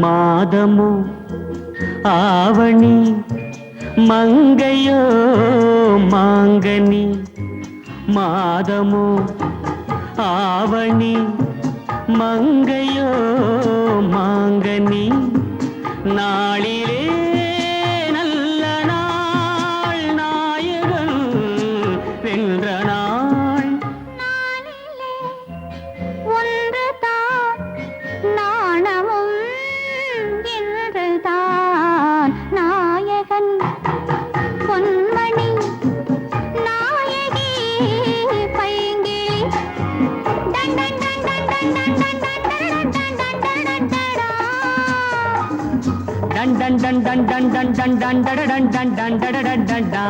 மாதமோ ஆவணி மங்கையோ மாங்கனி. மாதமோ ஆவணி மங்கையோ மாங்கனி. நாளிலே நல்ல நாள் நாயகன் வென்ற நாள். நாளிலே ஒன்றுதான் நாணமும் என்றுதான் நாயகன் பொன்மணி நாயகி பைங்கிளி. டன் டன் டன் டன் டன் டன் டன் டன் டன் டன் டன் டடா. டன் டன் டன் டன் டன் டன் டன் டன் டடடன் டன் டன் டடடன் டன் டா.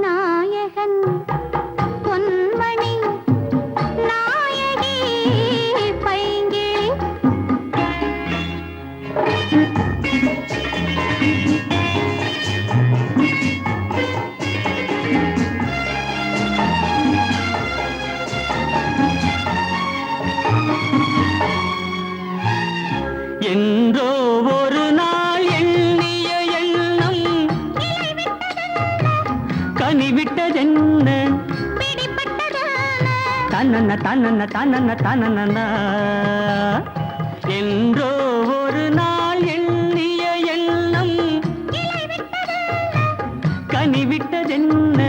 நாயகன் பொன்மணி நாயகி பைங்கிளி. என்றோ ஒரு நாள் எண்ணிய எண்ணம் கனிவிட்டதென்ன. பிடிபட்டதான தன்னன்ன தன்னன்ன தன்னன்ன தன்னன்ன. என்றோ ஒரு நாள் எண்ணிய எண்ணம் கனிவிட்டதென்ன.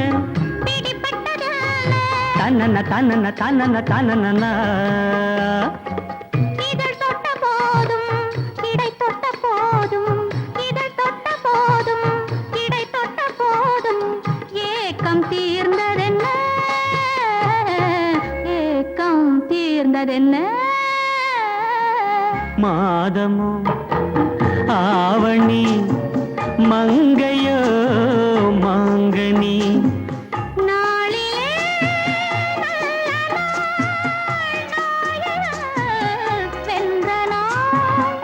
பிடிபட்டதான தன்னன்ன தன்னன்ன தன்னன்ன தன்னன்ன. இதழ் தொட்ட போதும் இடை தொட்ட போதும் இதழ் தொட்ட போதும் இடை தொட்ட போதும் ஏக்கம் தீர்ந்ததென்ன ஏக்கம் தீர்ந்ததென்ன. மாதமோ ஆவணி மங்கையோ மாங்கனி. நாளிலே நல்ல நாள் நாயகன் வென்ற நாள்.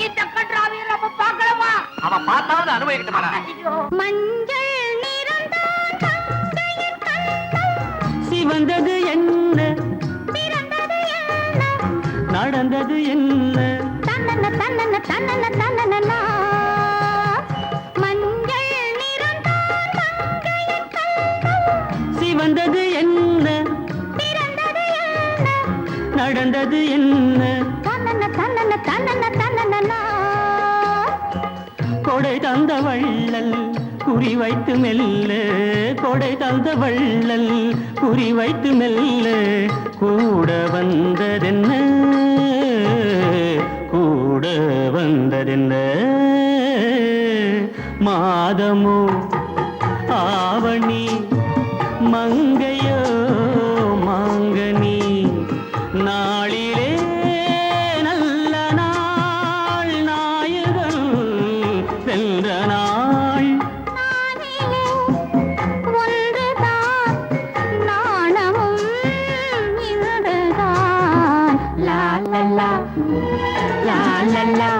இந்த கன்றாவை நம்ம பார்க்கலாமா? அவன் பார்த்தாவது அனுபவிக்கட்டுமாடா. மஞ்சள் நிறந்தான் மங்கையின் கண்கள். சிவந்தது என்ன பிறந்தது என்ன? நடந்தது என்ன. தன்னன்ன தன்னன்ன தன்னன்ன தன்னன்னா. மஞ்சள் நிறந்தான் மங்கையின் கண்கள். சிவந்தது என்ன பிறந்தது என்ன? நடந்தது என்ன. தன்னன்ன தன்னன்ன தன்னன்ன தன்னன்னா. கொடை தந்த வள்ளல் குறி வைத்து மெல்ல. கொடை தந்த வள்ளல் குறி வைத்து மெல்ல. கூட வந்ததென்ன கூட வந்ததென்ன. மாதமோ ஆவணி மங்கையோ மாங்கனி. நாளிலே நல்ல நாள் நாயகன் வென்ற நாள். நானிலே ஒன்றுதான் நாணமும் இன்றுதான். லா லா லா லா லா லா